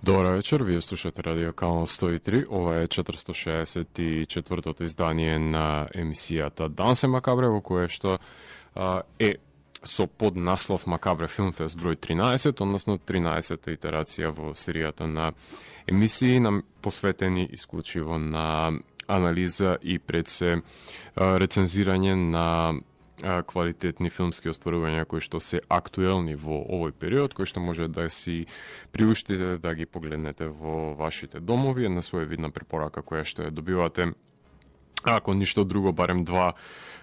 Добар вечер, вие слушате Радио Канал 103, ова е 464-тото издание на емисијата Дансе Макабре, во кое што е со поднаслов Макабре Филмфест број 13, односно 13-та итерација во серијата на емисии посветени исклучиво на анализа и пред се рецензирање на квалитетни филмски остварувања кои што се актуелни во овој период, кои што може да си приуштите да ги погледнете во вашите домови, една своевидна препорака која што ја добивате, ако ништо друго, барем два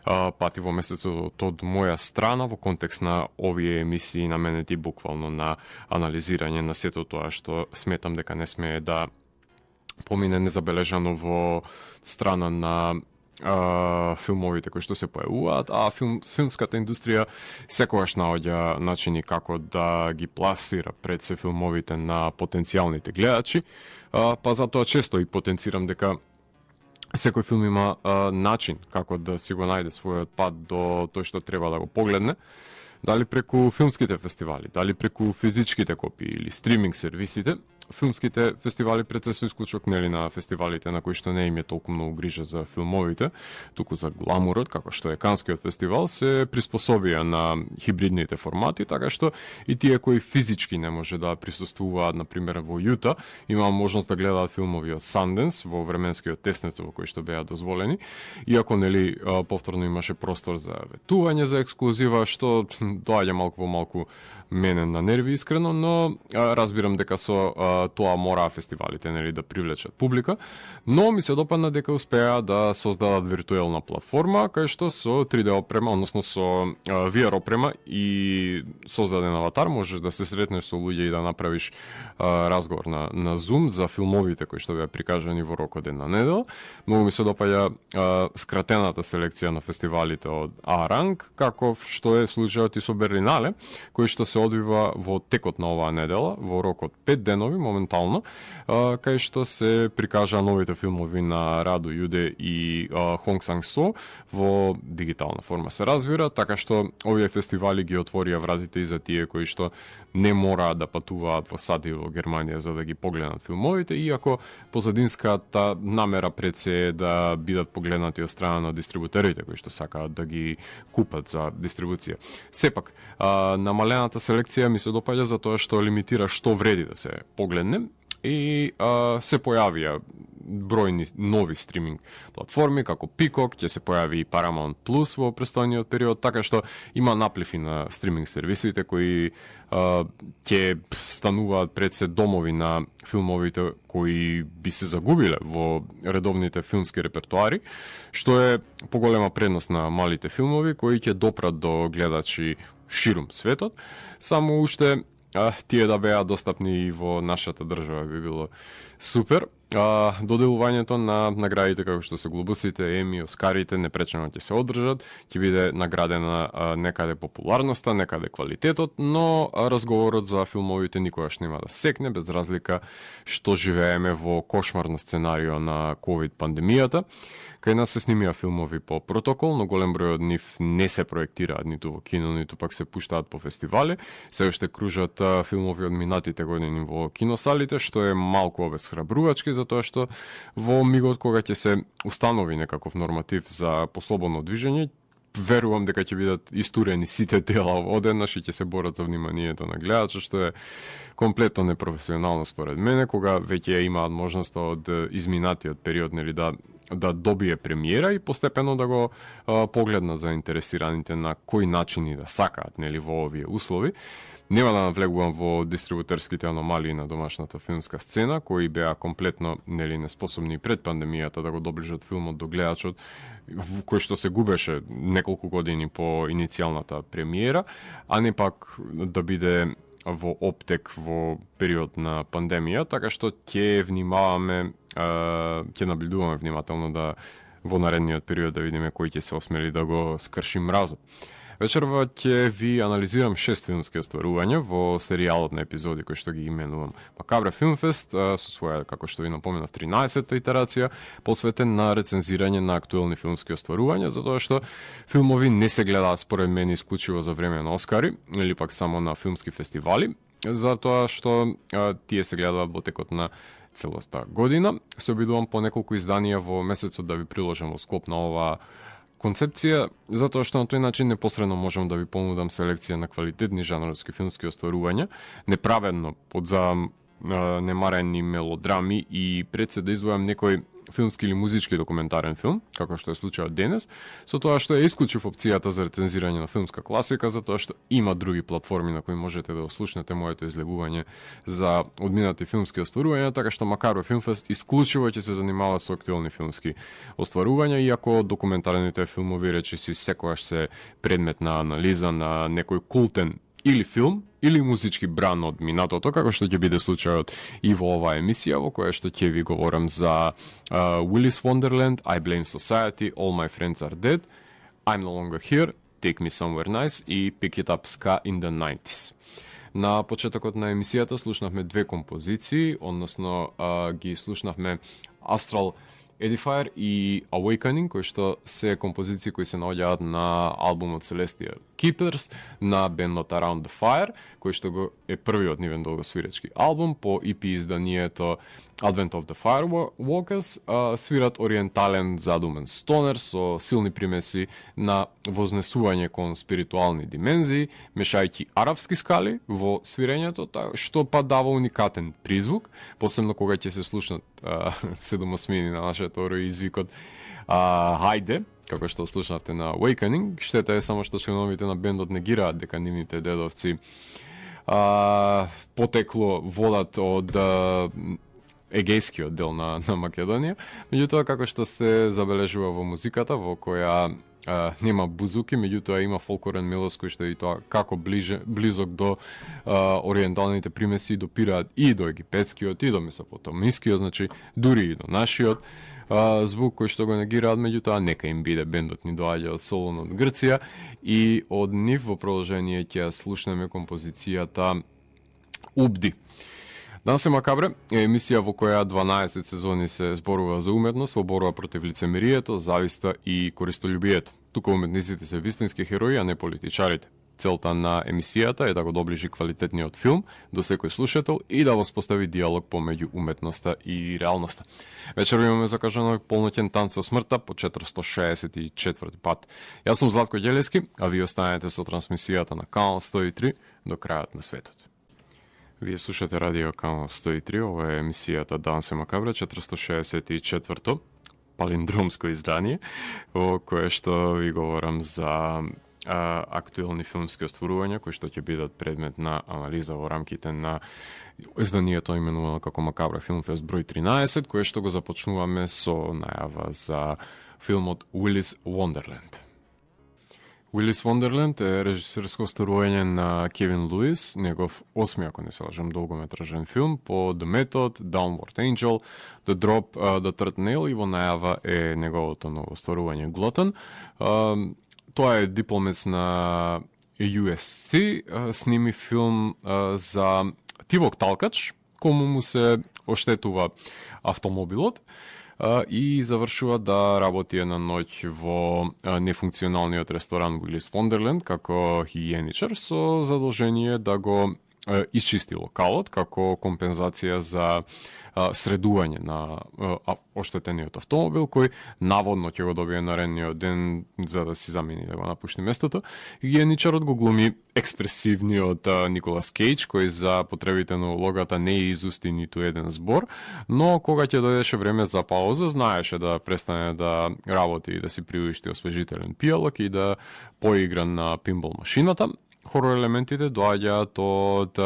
пати во месецот од моја страна во контекст на овие емисии наменети буквално на анализирање на сето тоа што сметам дека не смее да помине незабележано во страна на филмовите кои што се појавуваат, а филмската индустрија секогаш наоѓа начини како да ги пласира пред се филмовите на потенцијалните гледачи, па затоа често и потенцирам дека секој филм има начин како да си го најде својот пат до тој што треба да го погледне, дали преку филмските фестивали, дали преку физичките копии или стриминг сервисите. Филмските фестивали пред се со исклучок нели на фестивалите на кои што не им е толку многу грижа за филмовите, туку за гламурот, како што е Канскиот фестивал, се приспособија на хибридните формати, така што и тие кои физички не може да присуствуваат, на пример во Јута, имаат можност да гледаат филмови од Санденс во временскиот теснец во кој што беа дозволени, иако нели повторно имаше простор за ветување за ексклузива, што доаѓа малку во малку мене на нерви искрено, но разбирам дека со тоа мора фестивалите нели да привлечат публика, но ми се допадна дека успеа да создадат виртуелна платформа кај што со 3D опрема, односно со VR опрема и создаден аватар можеш да се сретнеш со луѓе и да направиш разговор на Zoom за филмовите кои што беа прикажани во рокот една недела. Многу ми се допаѓа скратената селекција на фестивалите од А-ранг, каков што е случајот и со Берлинале, кој што се одвива во текот на оваа недела, во рокот 5 денови моментално, кај што се прикажа новите филмови на Раду Јуде и Хонг Санг Со во дигитална форма се разбира, така што овие фестивали ги отворија вратите и за тие кои што не мораат да патуваат во САД и во Германија за да ги погледнат филмовите, иако позадинската намера пред се е да бидат погледнати од страна на дистрибутерите кои што сакаат да ги купат за дистрибуција. Сепак, намалената селекција ми се допаѓа за тоа што лимитира што вреди да се погледне и се појавија бројни нови стриминг платформи како Peacock, ќе се појави и Paramount Plus во престојниот период, така што има наплив и на стриминг сервисите кои ќе стануваат пред се домови на филмовите кои би се загубиле во редовните филмски репертуари, што е поголема предност на малите филмови кои ќе допрат до гледачи ширум светот, само уште тие да беа достапни и во нашата држава би било супер. Доделувањето на наградите како што се глобусите, Еми, Оскарите непречено ќе се одржат, ќе биде наградена некаде популарноста, некаде квалитетот, но разговорот за филмовите никогаш нема да секне, без разлика што живееме во кошмарно сценарио на ковид пандемијата. Кај нас се снимија филмови по протокол, но голем број од нив не се проектираат ниту во кино, ниту пак се пуштаат по фестивали. Се уште кружат филмови од минатите години во киносалите, што е малку обесхрабрувачки, затоа што во мигот кога ќе се установи некаков норматив за послободно движење, верувам дека ќе бидат истурени сите дела одеднаш и ќе се борат за вниманието на гледача, што е комплетно непрофесионално според мене, кога веќе имаат можност од изминатиот период нели да добие премиера и постепено да го погледнат заинтересираните на кои начини да сакаат нели во овие услови. Нема да навлегувам во дистрибутерските аномалии на домашната филмска сцена, кои беа комплетно нели неспособни пред пандемијата да го доближат филмот до гледачот, кој што се губеше неколку години по иницијалната премиера, а не пак да биде во оптек во период на пандемија, така што ќе внимаваме, ќе наблюдуваме внимателно да во наредниот период да видиме кој ќе се осмели да го скрши мразот. Вечерва ќе ви анализирам 6 филмски остварувања во серијалот на епизоди кои што ги именувам Макабре Филмфест, со своја, како што ви напоменав, 13-та итерација, посветен на рецензирање на актуелни филмски остварувања, затоа што филмови не се гледаат според мене исклучиво за време на Оскари, или пак само на филмски фестивали, затоа што тие се гледаат во текот на целоста година. Се обидувам по неколку изданија во месецот да ви приложам во склоп на оваа концепција, затоа што на тој начин непосредно можам да ви понудам селекција на квалитетни жанровски филмски остварувања, неправедно подзам немарени мелодрами и пред се да издвојам некој филмски или музички документарен филм, како што е случајот денес, со тоа што ја исклучив опцијата за рецензирање на филмска класика, затоа што има други платформи на кои можете да ослушнете моето излегување за одминати филмски остварувања, така што макар во Филмфест исклучиво ќе се занимава со актуелни филмски остварувања, иако документарните филмови речиси секогаш се предмет на анализа на некој култен или филм, или музички бран од минатото, како што ќе биде случајот и во оваа емисија, во која што ќе ви говорам за Willis Wonderland, I Blame Society, All My Friends Are Dead, I'm No Longer Here, Take Me Somewhere Nice и Pick It Up Ska in the 90s. На почетокот на емисијата слушнавме две композиции, односно ги слушнавме Astral Edifier и Awakening, кои што се композиции кои се наоѓаат на албумот Celestial Keepers на бендот Around the Fire, кој што го е првиот нивен долгосвиречки албум по EP изданието Advent of the Firewalkers, свират ориентален задумен стонер со силни примеси на вознесување кон спиритуални димензии, мешајќи арапски скали во свирењето, што па дава уникатен призвук, посебно кога ќе се слушнат 7 осмини на нашето оро и извикот Хајде, како што слушнавте на Awakening. Штета е само што членовите на бендот негираат дека нивните дедовци потекло водат од егејскиот дел на Македонија. Меѓутоа, како што се забележува во музиката, во која нема бузуки, меѓутоа има фолклорен мелос кој што е и тоа како близок до ориенталните примеси, допираат и до египетскиот, и до месопотамискиот, значи дури и до нашиот звук кој што го негираат, меѓутоа нека им биде, бендот ни доаѓа од Солун од Грција и од нив во продолжение ќе слушнеме композицијата Убди. Данс е Макабре е емисија во која 12 сезони се зборува за уметност во борба против лицемерието, зависта и користолюбието. Тука уметниците се вистински херои, а не политичарите. Целта на емисијата е да го доближи квалитетниот филм до секој слушател и да воспостави диалог помеѓу уметноста и реалноста. Вечер имаме закажано полноќен танц со смртта по 464 пат. Јас сум Златко Ѓелески, а ви останете со трансмисијата на Канал 103 до крајот на светот. Вие слушате радио Канал 103, ова е емисијата Данс е Макабре, 464-то палиндромско издание, во кое што ви говорам за актуелни филмски остварувања кои што ќе бидат предмет на анализа во рамките на изданието именувано како Макабра Филмфест број 13, кое што го започнуваме со најава за филмот Willis Wonderland. Willis Wonderland е режисерско остварување на Кевин Луис, негов осми, ако не се лажам, долгометражен филм по The Method, Downward Angel, The Drop, The Third Nail и во најава е неговото ново остварување Glutton. Тоа е дипломец на USC, сними филм за тивок талкач, кому му се оштетува автомобилот и завршува да работи една ноќ во нефункционалниот ресторан Willis Wonderland како хигиеничар со задолжение да го исчисти локалот како компензација за средување на оштетениот автомобил кој наводно ќе го добие наредниот ден за да си замени да го напушти местото. Хигиеничарот го глуми експресивниот Николас Кейдж кој за потребите на улогата не изусти ниту еден збор, но кога ќе дојдеше време за пауза знаеше да престане да работи и да си приуишти освежителен пијалок и да поигра на пинбол машината. Хорор елементите доаѓаат од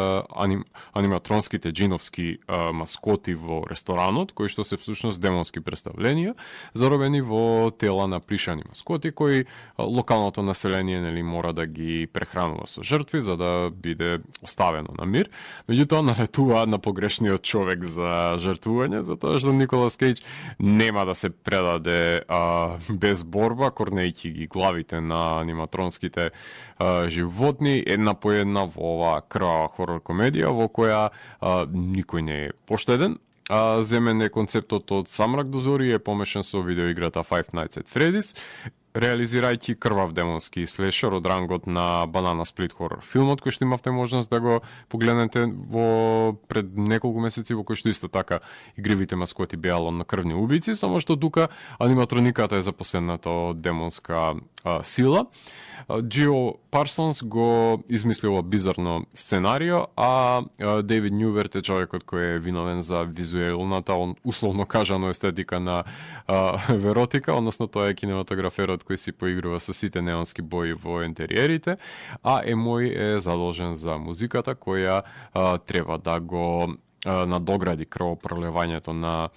аниматронските джиновски маскоти во ресторанот, кои што се всушност демонски представленија, заробени во тела на пришани маскоти, кои локалното население нели мора да ги прехранува со жртви за да биде оставено на мир. Меѓутоа налетува на погрешниот човек за жртвување, затоа што Николас Кейдж нема да се предаде без борба, корнејќи ги главите на аниматронските животни една по една во оваа крвава хорор комедија во која никој не е поштеден. Земен е концептот од Самрак до зори, е помешан со видеоиграта Five Nights at Freddy's реализирајќи крвав демонски слешер од рангот на Банана Сплит хорор филмот, кој што имавте можност да го погледнете во пред неколку месеци, во кој што исто така игривите маскоти беа на крвни убици, само што тука аниматрониката е запоседната од демонска сила. Джио Парсонс го измисли ова бизарно сценарио, а Дейвид Нјуверт е човекот кој е виновен за визуелната, условно кажано, естетика на веротика, односно тоа е кинематограферот кој си поигрува со сите неонски бои во интериерите, а Емој е задолжен за музиката која треба да го надогради крвопролевањето на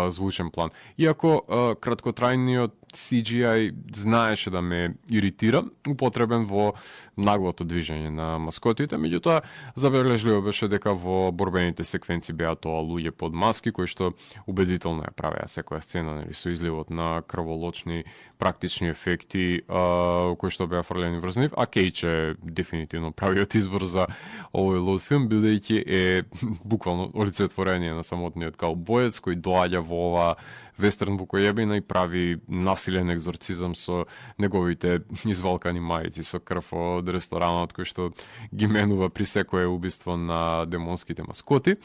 звучен план. Иако краткотрајниот CGI знаеше да ме иритира, употребен во наглото движење на маскотите, меѓутоа забележливо беше дека во борбените секвенци беа тоа луѓе под маски кои што убедително ја правеа секоја сцена, нели, со изливот на крволочни практични ефекти кои што беа фрлени врз нив, а Кейдж е дефинитивно правиот избор за овој луд филм, бидејќи е буквално олицетворение на самотниот каубоец кој доаѓа во ова вестерн вукојебина и прави насилен екзорцизам со неговите извалкани мајци со крв од ресторанот кој што ги менува при секое убиство на демонските маскоти.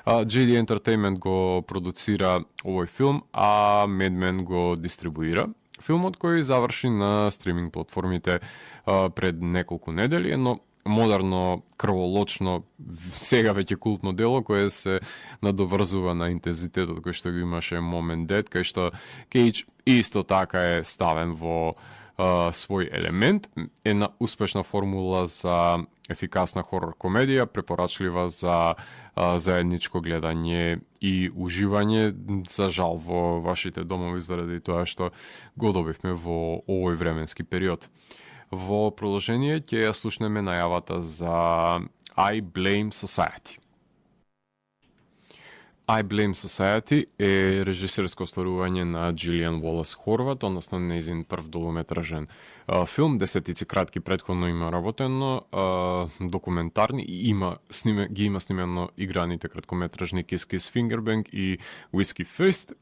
JD Entertainment го продуцира овој филм, а Mad Men го дистрибуира. Филмот кој заврши на стриминг платформите пред неколку недели, но модерно, крволочно, сега веќе култно дело кое се надоврзува на интензитетот кој што го имаше Mom and Dad, кај што Кейдж исто така е ставен во свој елемент, една успешна формула за ефикасна хорор комедија, препорачлива за заедничко гледање и уживање, за жал во вашите домови заради тоа што го добивме во овој временски период. Во продолжение ќе ја слушнеме најавата за I Blame Society. I Blame Society е режисерско остварување на Джилијан Уолас Хорват, односно нејзин прв долгометражен филм. Десетици кратки претходно има работено, документарни и ги има снимено играните краткометражни Kiss Kiss Fingerбang и Whiskey Fist.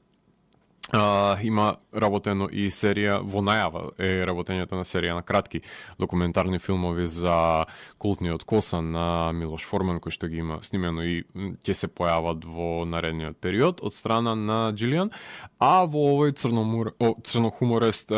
Има работено и серија, во најава е работењето на серија на кратки документарни филмови за култниот Косан на Милош Форман, кој што ги има снимено и ќе се појават во наредниот период од страна на Джилијан, а во овој црнохуморест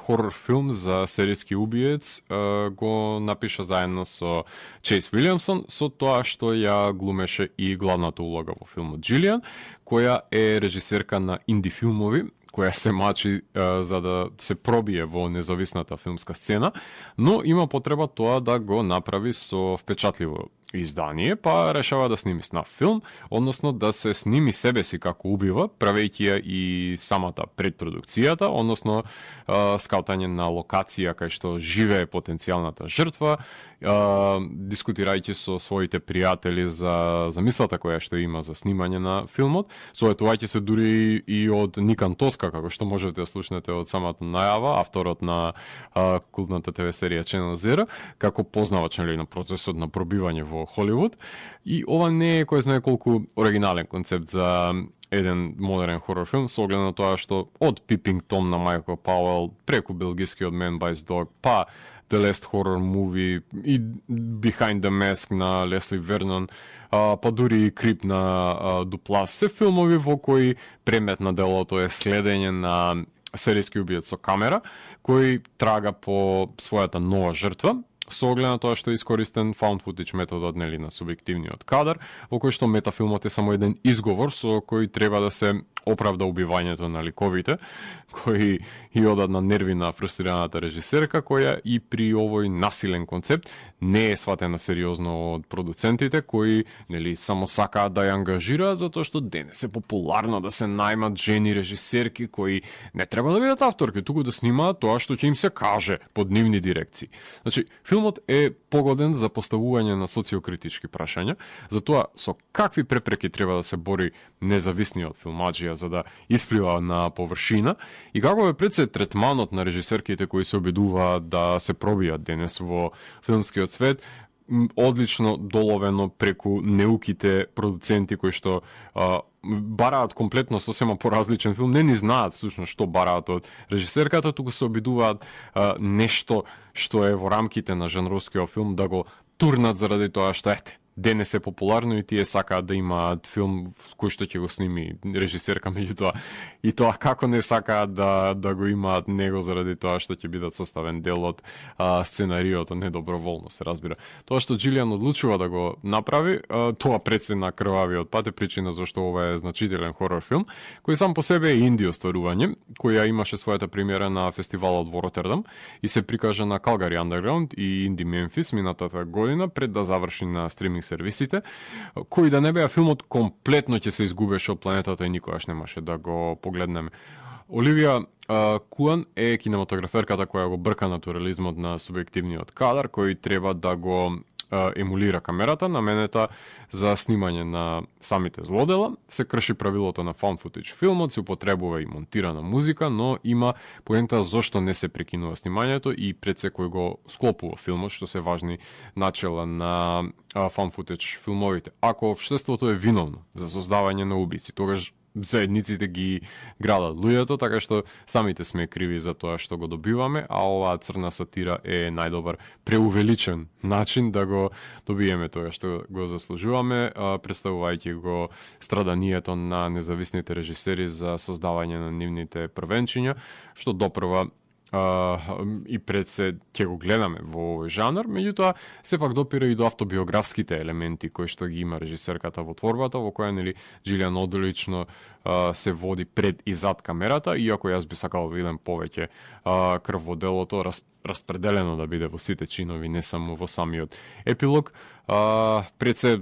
хорор филм за серијски убиец го напиша заедно со Чейз Вилиамсон, со тоа што ја глумеше и главната улога во филмот Джилијан, која е режисерка на инди филмови, која се мачи за да се пробие во независната филмска сцена, но има потреба тоа да го направи со впечатливо издание, па решава да сними снав филм, односно да се сними себе си како убива, правејќи ја и самата предпродукцијата, односно скаутање на локација кај што живее потенцијалната жртва, дискутирајќи со своите пријатели за замислата која што има за снимање на филмот, советувајќи се дури и од Никан Тоска, како што можете да слушнете од самата најава, авторот на култната ТВ серија Channel Zero, како познавач на процесот на пробивање во Холивуд. И ова не е кој знае колку оригинален концепт за еден модерен хорор филм, со оглед на тоа што од Peeping Tom на Майкл Пауел, преку белгискиот Man Bites Dog, па The Last Horror Movie и Behind the Mask на Лесли Вернон, па дури и Крип на Дуплас, се филмови во кои премет на делото е следење на серијски убиец со камера, кој трага по својата нова жртва, со оглед на тоа што е искористен found footage методот, нели, на субјективниот кадар, во кој што метафилмот е само еден изговор со кој треба да се оправда убивањето на ликовите, кои и одат на нерви на фрустираната режисерка, која и при овој насилен концепт не е сватена сериозно од продуцентите, кои, нели, само сакаат да ја ангажираат, затоа што денес е популарно да се најмат жени режисерки кои не треба да бидат авторки, туку да снимаат тоа што ќе им се каже под нивни дирекции. Значи, филмот е погоден за поставување на социокритички прашања, за тоа со какви препреки треба да се бори независниот филмаџија за да исплива на површина и како е пред се третманот на режисерките кои се обидуваат да се пробијат денес во филмскиот свет, одлично доловено преку неуките продуценти кои што бараат комплетно сосема поразличен филм, не ни знаат всушност што бараат од режисерката, туку се обидуваат нешто што е во рамките на жанровскиот филм да го турнат заради тоа што ете денес е популарно и тие сакаат да имаат филм кој што ќе го сними режисерка, меѓутоа и тоа како не сакаат да го имаат него заради тоа што ќе бидат составен дел од сценариото, недоброволно се разбира. Тоа што Джилиан одлучува да го направи, тоа пред се на крвавиот пат е причина зашто ова е значителен хорор филм, кој сам по себе е инди остварување, која имаше својата премиера на фестивалот во Ротердам и се прикажа на Calgary Underground и Инди Мемфис минатата година пред да заврши на стриминг сервисите, кој да не беа филмот комплетно ќе се изгубеше од планетата и никогаш немаше да го погледнеме. Оливија Куан е кинематограферката која го брка натурализмот на субјективниот кадар, кој треба да го емулира камерата наменета за снимање на самите злодела. Се крши правилото на found footage филмот, се употребува и монтирана музика, но има поента зошто не се прекинува снимањето и пред секој го склопува филмот, што се важни начела на found footage филмовите. Ако општеството е виновно за создавање на убици, тогаш заедниците ги градат луѓето, така што самите сме криви за тоа што го добиваме, а оваа црна сатира е најдобар преувеличен начин да го добиеме тоа што го заслужуваме, представувајќи го страданието на независните режисери за создавање на нивните првенчиња, што допрва и пред се ќе го гледаме во овој жанр, меѓутоа сепак допира и до автобиографските елементи кои што ги има режисерката во творбата, во која нели Джилиан одлично се води пред и зад камерата, иако јас би сакал да видам повеќе крв во делото, распределено да биде во сите чинови, не само во самиот епилог. Пред се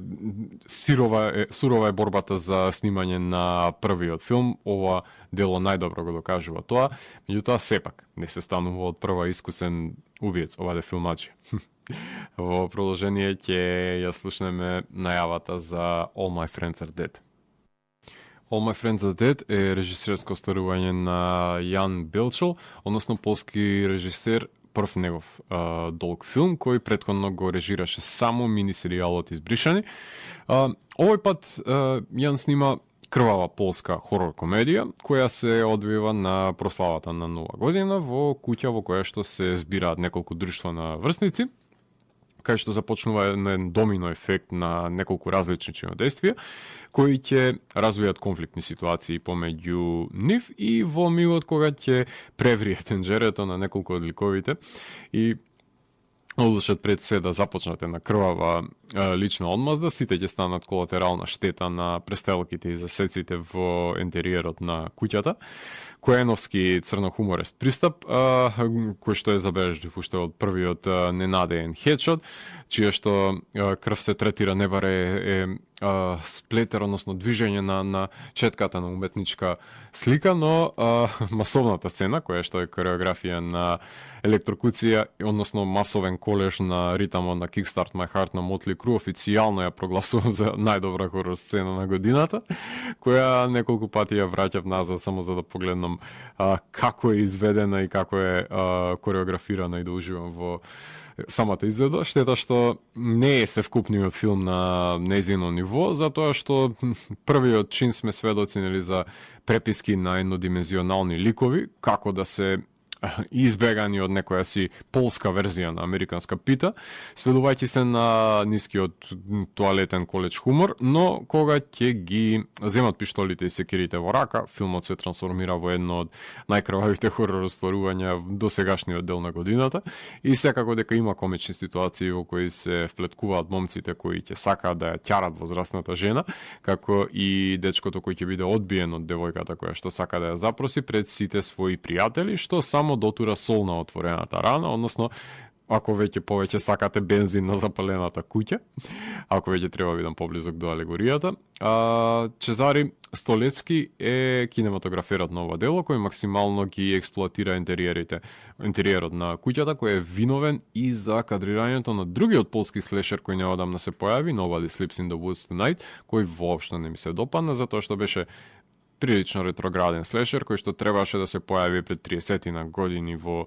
сурова е борбата за снимање на првиот филм, ова дело најдобро го докажува тоа, меѓутоа сепак не се станува од прва искусен убиец, оваде филмачи. Во продолжение ќе ја слушнеме најавата за All My Friends Are Dead. All My Friends Are Dead е режисерско остварување на Јан Белчел, односно полски режисер, прв негов долг филм, кој претходно го режираше само минисеријалот Избришани. Овој пат Јан снима крвава полска хорор комедија, која се одвива на прославата на Нова година во куќа во која што се збираат неколку друштва на врсници, кај што започнува еден домино ефект на неколку различни чинодействија, кои ќе развијат конфликтни ситуации помеѓу нив и во мигот кога ќе преврие тенџерето на неколку од ликовите и одлучат пред се да започнат една крвава лична одмазда, сите ќе станат колатерална штета на престелките и засеците во интериерот на куќата. Коеновски црнохуморест пристап, кој што е забележлив уште од првиот ненадеен хедшот, чија што крв се третира не баре е сплетер, односно движење на четката на уметничка слика, но масовната сцена, која што е кореографија на електрокуција, односно масовен колеж на ритамот на Kickstart My Heart на Motley Crue, официјално ја прогласувам за најдобра хорор сцена на годината, која неколку пати ја враќав назад само за да погледнам како е изведена и како е кореографирана и да уживам во самата изведа. Штета што не е севкупниот филм на незино ниво, затоа што првиот чин сме сведоци за преписки на еднодимензионални ликови, како да се избегани од некоја си полска верзија на американска пита, сведувајќи се на нискиот тоалетен колеж хумор, но кога ќе ги земат пиштолите и секирите во рака, филмот се трансформира во едно од најкрвавите хорор остварувања до сегашниот дел на годината и секако дека има комични ситуации во кои се вплеткуваат момците кои ќе сакаат да ја ќарат возрастната жена, како и дечкото кој ќе биде одбиен од девојката која што сака да ја запроси пред сите своји пријатели, што само дотура сол на отворената рана, односно ако веќе повеќе сакате бензин на запалената куќа, ако веќе треба видам поблизок до алегоријата. Чезари Столецки е кинематограферот на ова дело, кој максимално ги експлоатира интериерот на куќата, кој е виновен и за кадрирањето на другиот полски слешер кој неодамна се појави, Nobody Sleeps in the Woods Tonight, кој воопшто не ми се допадна, затоа што беше прилично ретрограден слешер кој што требаше да се појави пред 30 на години во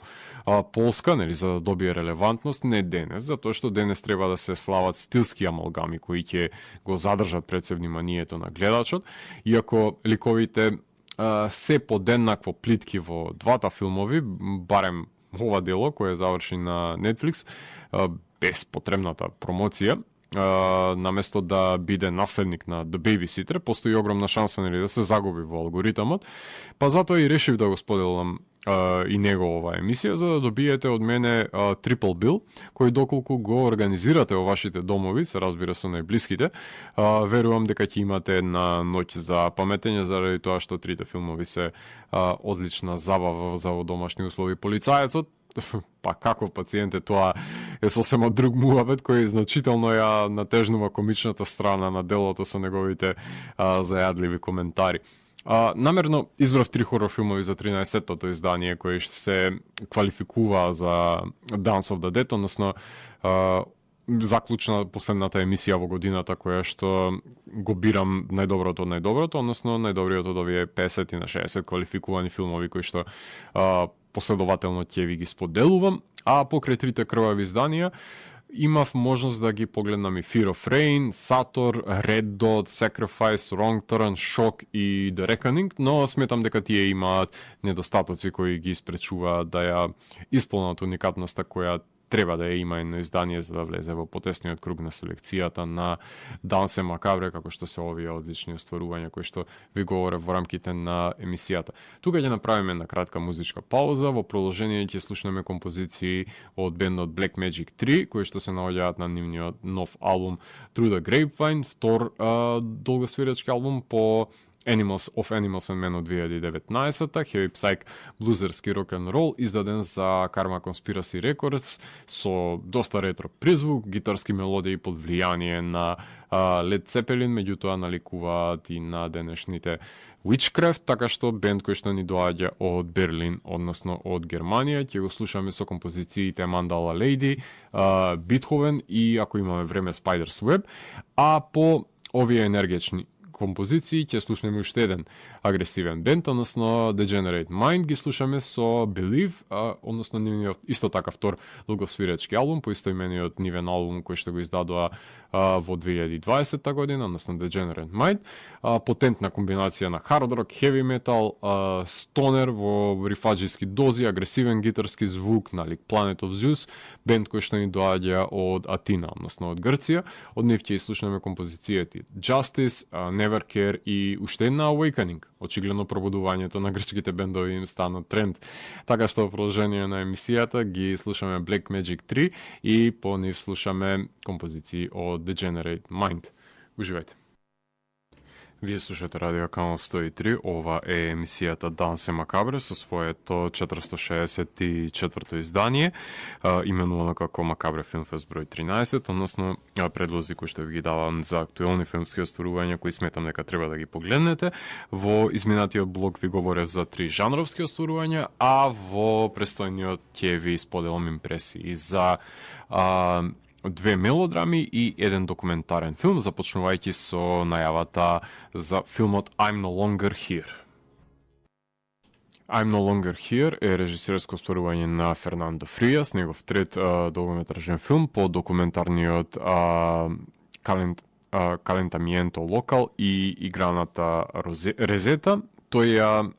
Полска, нели, за да добие релевантност, не денес, затоа што денес треба да се слават стилски амалгами кои ќе го задржат пред се вниманието на гледачот, иако ликовите се подеднакво плитки во двата филмови, барем ова дело кое заврши на Netflix, без потребната промоција, наместо да биде наследник на The Babysitter, постои огромна шанса, нели, да се загуби во алгоритамот, па затоа и решив да го споделам и него ова емисија, за да добиете од мене Triple Bill, кој доколку го организирате во вашите домови, се разбира со најблиските, верувам дека ќе имате една ноќ за паметење, заради тоа што трите филмови се одлична забава за домашни услови. Полицаецот, па како пациент е, тоа е сосема друг муавет кој значително ја натежнува комичната страна на делото со неговите зајадливи коментари. Намерно избрав 3 хорор филмови за 13-тото издание кои се квалификуваа за Dance of the Dead, односно заклучна последната емисија во годината која што го бирам најдоброто од најдоброто, односно најдобриот од овие 50 на 60 квалификувани филмови кои што последователно ќе ви ги споделувам, а покрај трите крвави изданија имав можност да ги погледнам и Fear of Rain, Sator, Red Dot, Sacrifice, Wrong Turn, Shock и The Reckoning, но сметам дека тие имаат недостатоци кои ги испречуваат да ја исполнат уникатноста која треба да ја има едно издание за да влезе во потесниот круг на селекцијата на Дансе Макабре, како што се овие одлични остварувања кои што ви говорев во рамките на емисијата. Тука ќе направиме една кратка музичка пауза, во продолжение ќе слушнеме композиции од бендот Black Magic 3, кои што се наоѓаат на нивниот нов албум Through the Grapevine, втор долгосвирачки албум по Animals and Men од 2019-та, Heavy Psych блузерски рок-н-рол, издаден за Karma Conspiracy Records, со доста ретро призвук, гитарски мелодии под влијание на Led Zeppelin, меѓутоа наликуваат и на денешните Witchcraft, така што бенд кој што ни доаѓа од Берлин, односно од Германија. Ќе го слушаме со композициите Mandala Lady, Beethoven и, ако имаме време, Spider's Web, а по овие енергични композиции ќе слушнеме уште еден агресивен бенд, односно Degenerate Mind, ги слушаме со Believe, односно нивниот исто така втор долгосвирачки албум, по истоимениот нивен албум кој што го издадоа во 2020 година, односно Degenerate Mind, потентна комбинација на hard rock, heavy metal, stoner во рифаџиски дози, агресивен гитарски звук, нали, Planet of Zeus, бенд кој што ни доаѓа од Атина, односно од Грција. Од нив ќе слушнеме композицијата Justice, Nevercare и уште една Awakening. Очигледно пробудувањето на грчките бендови им стана тренд. Така што во продолжение на емисијата ги слушаме Black Magic 3 и по нив слушаме композиции од Degenerate Mind. Уживајте. Вие слушате Радио Канал 103, ова е емисијата Дансе Макабре со своето 464-то издание, именувано како Макабре Филмфест број 13, односно предлози кои што ви ги давам за актуелни филмски остварувања кои сметам дека треба да ги погледнете. Во изминатиот блог ви говорев за 3 жанровски остварувања, а во престојниот ќе ви споделам импресии за 2 мелодрами и еден документарен филм, започнувајќи со најавата за филмот I'm No Longer Here. I'm No Longer Here е режисерско остварување на Фернандо Фријас, негов трет долгометражен филм по документарниот Calentamiento Local и играната Резета. Тој ја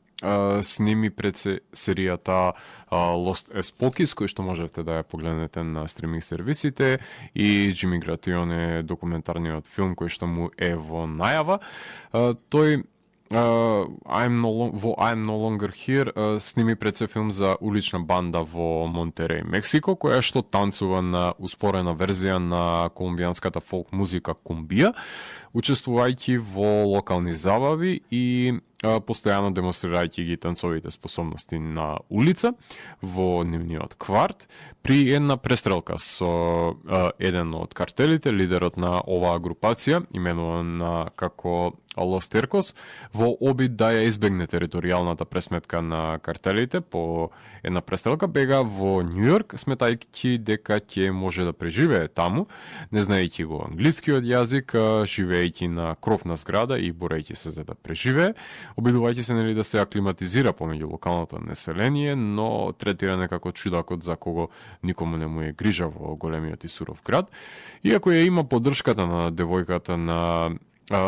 сними пред серијата Lost as Pokis, кој што можете да ја погледнете на стриминг сервисите, и Джими Гратион е документарниот филм кој што му е во најава. Тој во I'm No Longer Here сними пред се филм за улична банда во Монтереј, Мексико, која што танцува на успорена верзија на колумбијанската фолк музика кумбија, учествувајќи во локални забави и постојано демонстрирајќи ги танцовите способности на улица во нивниот кварт, при една престрелка со еден од картелите, лидерот на оваа групација, именуван како Лос Теркос, во обид да ја избегне територијалната пресметка на картелите по една престрелка, бега во Њујорк, сметајќи дека ќе може да преживее таму, не знаејќи го англискиот јазик, живее живеејќи на кровна зграда и борејќи се за да преживее, обидувајќи се нели да се аклиматизира помеѓу локалното население, но третиране како чудакот за кого никому не му е грижа во големиот и суров град. Иако ја има поддршката на девојката на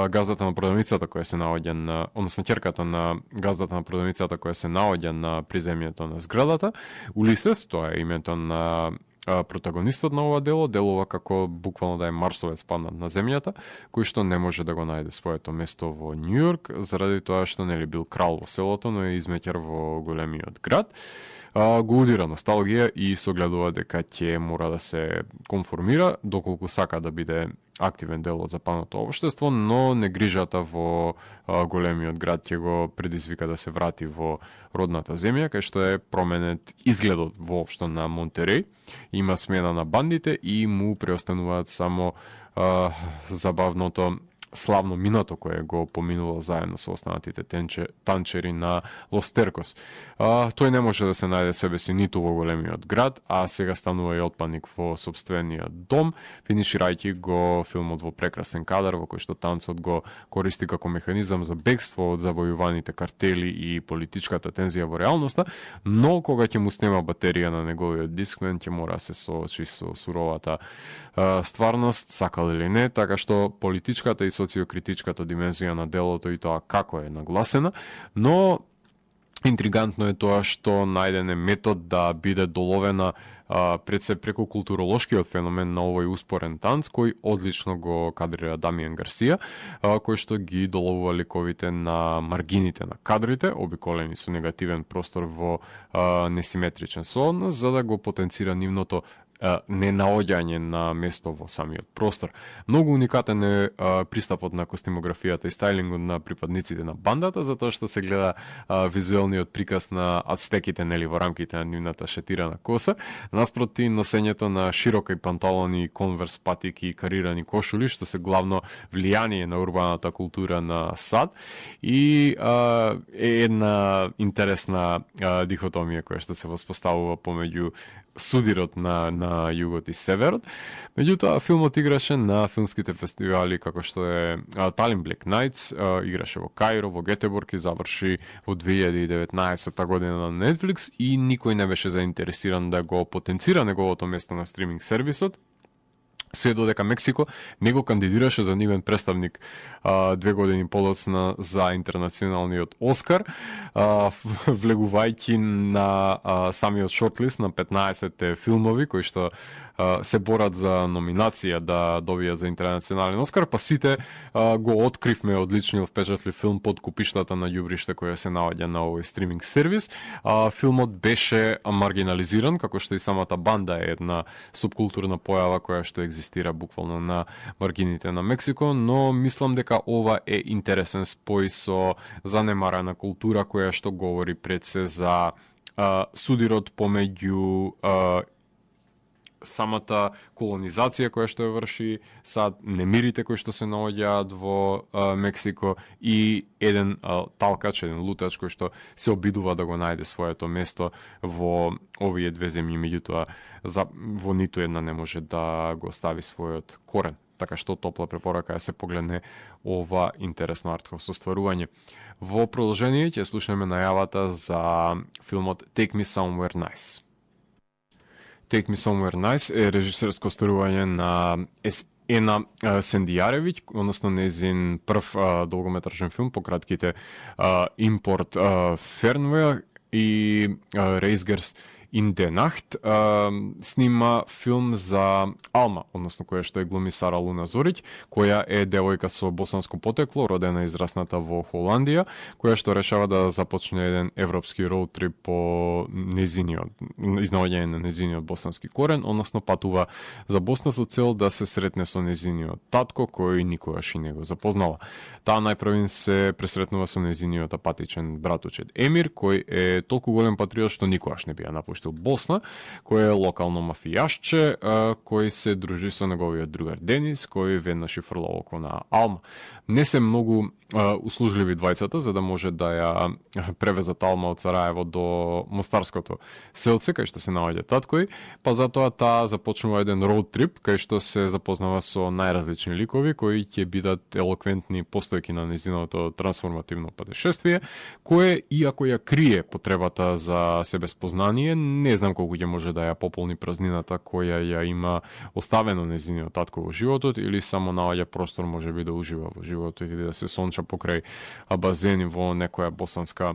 газдата на продавницата која се наоѓа на, односно ќерката на газдата на продавницата која се наоѓа на приземјето на зградата, Улисес, тоа е името на протагонистот на ова дело, делува како буквално да е марсовец паднат на земјата, кој што не може да го најде своето место во Њујорк, заради тоа што нели бил крал во селото, но е измеќар во големиот град. Го удира носталгија и согледува дека ќе мора да се конформира, доколку сака да биде активен дел од западното општество, но негрижата во големиот град ќе го предизвика да се врати во родната земја, кај што е променет изгледот воопшто на Монтереј. Има смена на бандите и му преостануваат само забавното славно минато кое го поминувал заедно со останатите танчери на Лос Теркос. Тој не може да се најде себе си ниту во големиот град, а сега станува и отпадник во собствениот дом, финиширајќи го филмот во прекрасен кадар во кој што танцот го користи како механизам за бегство од завојуваните картели и политичката тензија во реалноста, но кога ќе му снема батерија на неговиот дискмен, ќе мора да се соочи со суровата стварност, сакал или не, така што политичката и социокритичката димензија на делото и тоа како е нагласена, но интригантно е тоа што најден е метод да биде доловена пред се преку културолошкиот феномен на овој успорен танц, кој одлично го кадрира Дамиен Гарсија, кој што ги доловува ликовите на маргините на кадрите, обиколени со негативен простор во несиметричен сооднос, за да го потенцира нивното ненаоѓање на место во самиот простор. Многу уникатен е пристапот на костимографијата и стајлингот на припадниците на бандата, затоа што се гледа визуелниот приказ на ацтеките нели во рамките на нивната шетирана коса, наспроти носењето на широки панталони, конверс патики и карирани кошули, што се главно влијание на урбаната култура на САД и е една интересна дихотомија која што се воспоставува помеѓу судирот на југот и северот. Меѓутоа, филмот играше на филмските фестивали како што е Талин Black Nights, играше во Каиро, во Гетеборг и заврши во 2019 година на Netflix и никој не беше заинтересиран да го потенцира неговото место на стриминг сервисот, се додека Мексико не го кандидираше за нивен представник 2 години подоцна за интернационалниот Оскар, влегувајќи на самиот шортлист на 15 филмови кои што се борат за номинација да добијат за интернационален Оскар, па сите го откривме одличниот впечатлив филм Под купиштата на ѓубриште која се наоѓа на овој стриминг сервис. Филмот беше маргинализиран, како што и самата банда е една субкултурна појава која што екзистира буквално на маргините на Мексико, но мислам дека ова е интересен спој со занемарена култура која што говори пред се за судирот помеѓу самата колонизација која што ја врши САД, немирите кои што се наоѓаат во Мексико и еден талкач, еден лутач кој што се обидува да го најде своето место во овие две земји, меѓутоа во ниту една не може да го остави својот корен. Така што топла препорака е се погледне ова интересно артхаус остварување. Во продолжение ќе слушаме најавата за филмот Take Me Somewhere Nice. Take Me Somewhere Nice е режисерско остварување на Ена Сендијаревиќ, односно незин прв долгометражен филм по кратките Импорт Фернвеа и Reisgers in the Nacht. Снима филм за Алма, односно која што е глуми Сара Луна Зориќ, која е девојка со босанско потекло, родена и израсната во Холандија, која што решава да започне еден европски роуд трип по незиниот изнаоѓање на незиниот босански корен, односно патува за Босна со цел да се сретне со незиниот татко кој никогаш и не го запознала. Таа најпрвин се пресретнува со незиниот апатичен братучет Емир, кој е толку голем патриот што никогаш не би ја напуштил опуштил Босна, кој е локално мафијашче, кој се дружи со неговиот другар Денис, кој веднаш и фрла око на Алма. Не се многу услужливи двајцата за да може да ја превезат Алма од Сараево до Мостарското селце, кај што се наоѓа таткој, па затоа таа започнува еден роуд трип, кај што се запознава со најразлични ликови кои ќе бидат елоквентни постојки на нејзиното трансформативно патешествие, кое, иако ја крие потребата за себеспознание, не знам колку ќе може да ја пополни празнината која ја има оставено нејзиниот татко во животот, или само наоѓа простор можеби да ужива во животот или да се сонча покрај базени во некоја босанска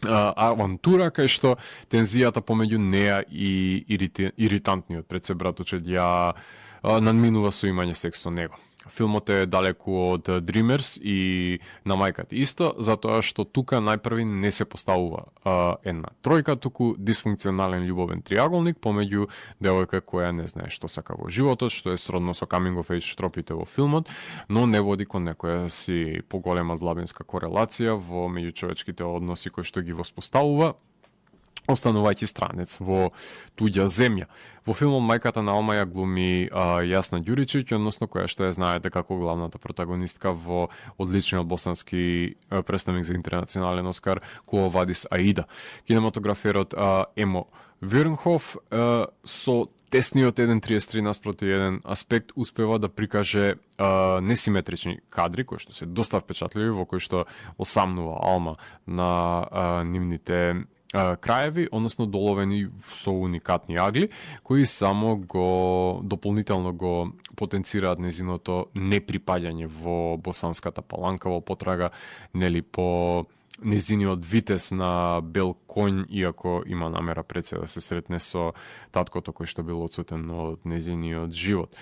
авантура, кај што тензијата помеѓу неа и иритантниот пред се братучет ја надминува со имање секс со него. Филмот е далеку од Dreamers и на мајката исто, затоа што тука најпрви не се поставува една тројка, туку дисфункционален љубовен триаголник помеѓу девојка која не знае што сака во животот, што е сродно со coming of age тропите во филмот, но не води кон некоја си поголема длабинска корелација во меѓучовечките односи кои што ги воспоставува, останувајќи странец во туѓа земја. Во филмот мајката на Алма ја глуми Јасна Ѓуричиќ, односно која што ја знаете како главната протагонистка во одличниот босански представник за интернационален Оскар Quo Vadis Aida. Кинематограферот Емо Вирнхоф со тесниот 1.33 наспроти 1 аспект успева да прикаже несиметрични кадри кои што се доста впечатливи, во кои што осамнува Алма на нивните краеви, односно доловени со уникатни агли, кои само го дополнително го потенцираат незиното неприпаѓање во босанската паланка во потрага нели по незиниот витез на бел конј, иако има намера пред се да се сретне со таткото кој што бил отсутен од незиниот живот.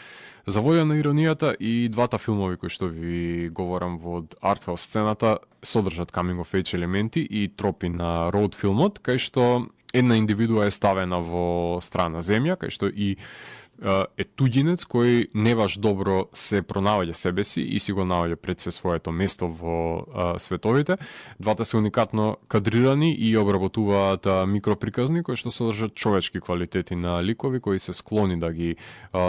За волја на иронијата, и двата филмови кои што ви говорам во артхаус сцената содржат coming of age елементи и тропи на роуд филмот, кај што една индивидуа е ставена во страна земја, кај што и е туѓинец кој не баш добро се пронаоѓа себе си и си го наоѓа пред се своето место во световите. Двата се уникатно кадрирани и обработуваат микроприказни кои што содржат човечки квалитети на ликови кои се склони да ги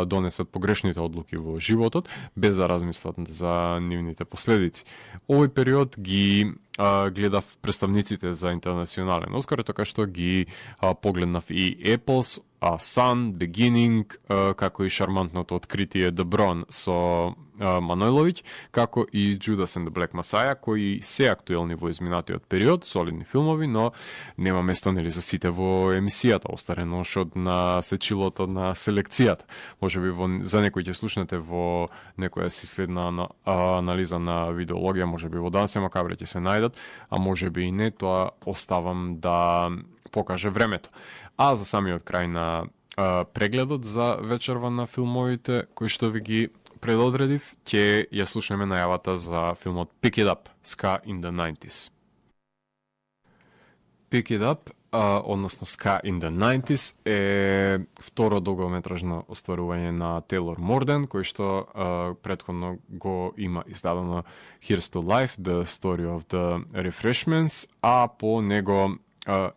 донесат погрешните одлуки во животот без да размислат за нивните последици. Овој период ги гледав представниците за интернационален Оскар, така што ги погледнав и Apples, Sun, Beginning, како и шармантното откритие The Bron со Манойловиќ, како и Judas and the Black Messiah, кои се актуелни во изминатиот период, солидни филмови, но нема место нели за сите во емисијата, остарено од на сечилото на селекцијата. Можеби за некои ќе слушнете во некоја си следна анализа на видеологија, можеби во Дансе Макабре ќе се најдат, а можеби и не, тоа оставам да покаже времето. А за самиот крај на прегледот за вечерва на филмовите кои што ви ги предодредив, ќе ја слушнеме најавата за филмот Pick It Up, Ska in the 90s. Pick It Up, односно Ska in the 90s, е второ долгометражно остварување на Тейлор Морден, кој што претходно го има издадено Here's to Life, The Story of the Refreshments, а по него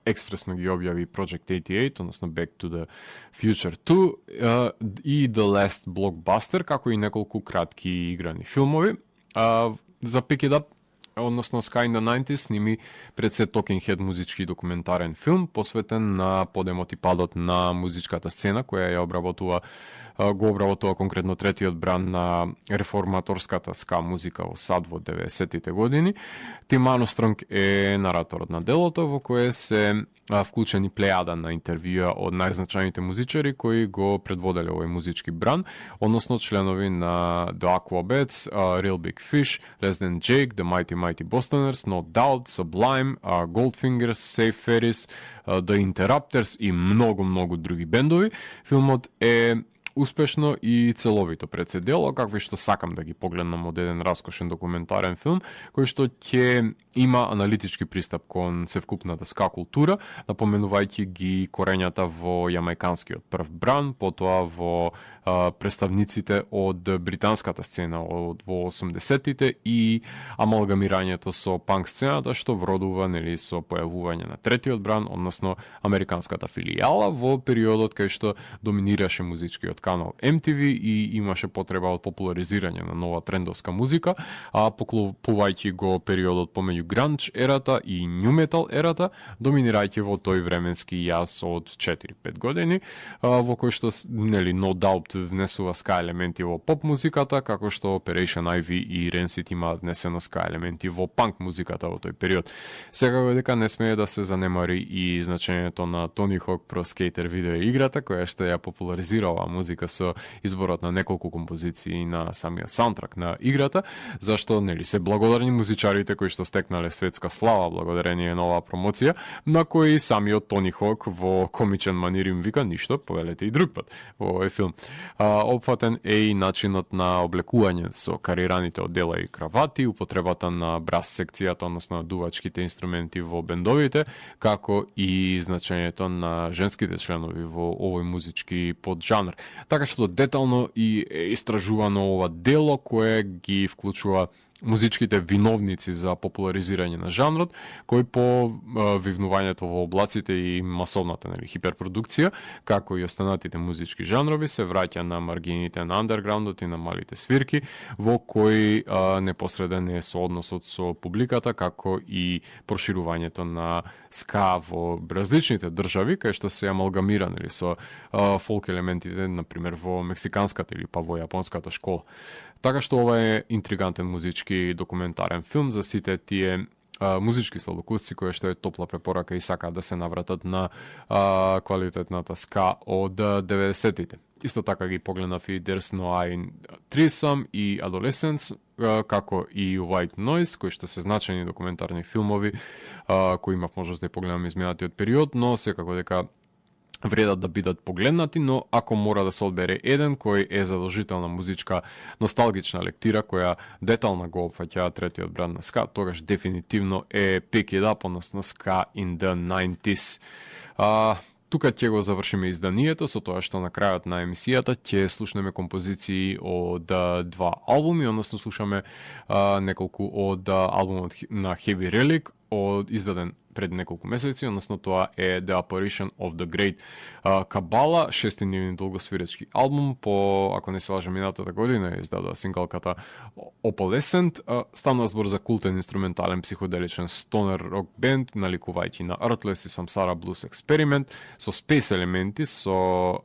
експресно ги објави Project 88, односно Back to the Future 2 и The Last Blockbuster, како и неколку кратки играни филмови. За Pick It Up, односно Ska in the 90s, сними пред се Talking Head музички документарен филм, посветен на подемот и падот на музичката сцена, која ја го обработува конкретно третиот бран на реформаторската ска музика во САД во 90-тите години. Тим Армстронг е нараторот на делото, во кое се вклучени плејада на интервјуа од најзначајните музичари кои го предводеле овој музички бран, односно членови на The Aquabats, Real Big Fish, Less Than Jake, The Mighty Mighty Bostoners, No Doubt, Sublime, Goldfingers, Safe Ferris, The Interrupters и многу други бендови. Филмот е успешно и целовито пред се дело, какви што сакам да ги погледнам од еден раскошен документарен филм, кој што ќе има аналитички пристап кон севкупната ска култура, напоменувајќи ги корењата во јамајканскиот прв бран, потоа во представниците од британската сцена од во 80-тите и амалгамирањето со панк сцената што вродува нели со појавување на третиот бран, односно американската филијала во периодот кај што доминираше музичкиот канал MTV и имаше потреба од популаризирање на нова трендовска музика, а поклопувајќи го периодот помеѓу гранч ерата и ню метал ерата, доминирајќи во тој временски јас од 4-5 години, во кој што нели No Doubt внесува ска елементи во поп музиката, како што Operation Ivy и Rancid имаат внесено ска елементи во панк музиката во тој период. Секако дека не смее да се занемари и значењето на Тони Хок Pro Skater видео играта, која што ја популаризира оваа музика со изборот на неколку композиции на самиот саундтрак на играта, зашто нели се благодарни музичарите кои што стекнале светска слава благодарение на оваа промоција, на кои самиот Тони Хок во комичен манир им вика ништо, повелете и друг пат во овој филм. Опфатен е и начинот на облекување со карираните одела и кравати, употребата на брас секцијата, односно дувачките инструменти во бендовите, како и значењето на женските членови во овој музички поджанр. Така што детално и е истражувано ова дело кое ги вклучува музичките виновници за популаризирање на жанрот, кој по вивнувањето во облаците и масовната нели хиперпродукција, како и останатите музички жанрови, се враќа на маргините на андерграундот и на малите свирки, во кои непосреден е соодносот со публиката, како и проширувањето на ска во различните држави, кај што се амалгамира нели со фолк елементите, на пример во мексиканската или па во јапонската школа. Така што ова е интригантен музички документарен филм за сите тие музички сладокусци кои што е топла препорака и сакаат да се навратат на квалитетната ска од 90-тите. Исто така ги погледнав и There's No I in Threesome и Adolescence, како и White Noise, кои што се значајни документарни филмови, кои имав можност да ја погледнам изминатиот период, но секако дека вредат да бидат погледнати, но ако мора да се одбере еден кој е задолжителна музичка носталгична лектира која детално го опфаќа третиот бранд на ска, тогаш дефинитивно е Pick It Up, односно Ska in the 90s. Тука ќе го завршиме изданието со тоа што на крајот на емисијата ќе слушнеме композиции од два албуми, односно слушаме неколку од албумот на Heavy Relic, издаден пред неколку месеци, односно тоа е The Apparition of the Great Kabbalah, шестинивен долгосвиречки албум, по, ако не се лажам, минатата година издадоа сингалката Opalescent. Станува збор за култен инструментален психоделичен стонер рок бенд, наликувајќи на Earthless и Samsara Blues Experiment, со спейс елементи, со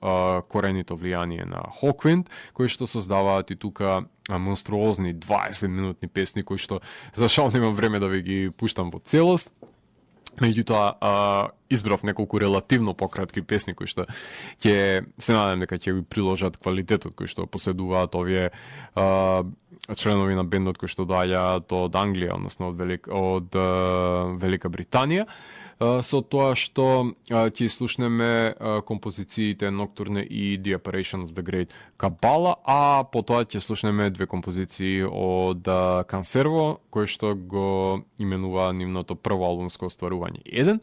кореното влијание на Hawkwind, кои што создаваат и тука монструозни 20-минутни песни, кои што за жал немам време да ви ги пуштам во целост. Меѓутоа, избрав неколку релативно пократки песни кои што ќе се надам дека ќе ви приложат квалитетот кој што поседуваат овие членови на бендот кои што доаѓаат од Англија, односно од Велика Британија. Со тоа што ќе слушнеме композициите Nocturne и The Apparition of the Great Kabbalah, а потоа ќе слушнеме две композиции од Cancervo, кој што го именува нивното прво албумско остварување. Еден,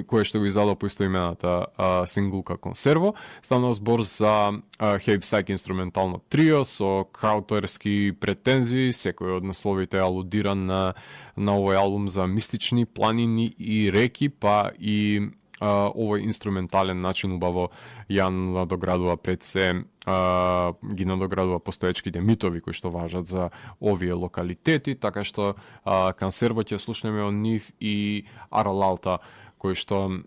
кое што го издадо по истоимената сингулка Conservo, станува збор за Heavy Psych инструментално трио со краутерски претензии, секој од насловите алудира на овој албум за мистични планини и реки, па и овој инструментален начин убаво ја надоградува пред се ги надоградува постоечките митови кои што важат за овие локалитети, така што Cancervo ќе слушнеме од нив и Aralauta, кои што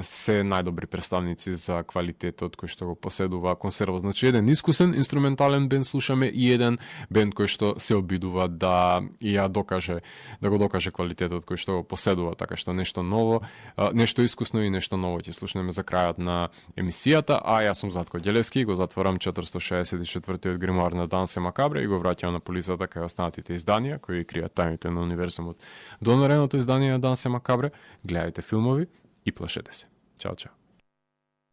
се најдобри представници за квалитетот кој што го поседува Conservo. Значи еден искусен инструментален бенд слушаме и еден бенд кој што се обидува да го докаже квалитетот кој што го поседува, така што нешто ново, нешто искусно и нешто ново ќе слушнеме за крајот на емисијата, а јас сум Зlatko Ѓелевски, го затворам 464-тиот гримуар на Дансе Макабре и го враќам на полицата кај останатите изданија кои кријат тајните на универзумот. До наредното издание на Дансе Макабре, гледајте филмови и плашете се. Чао, чао.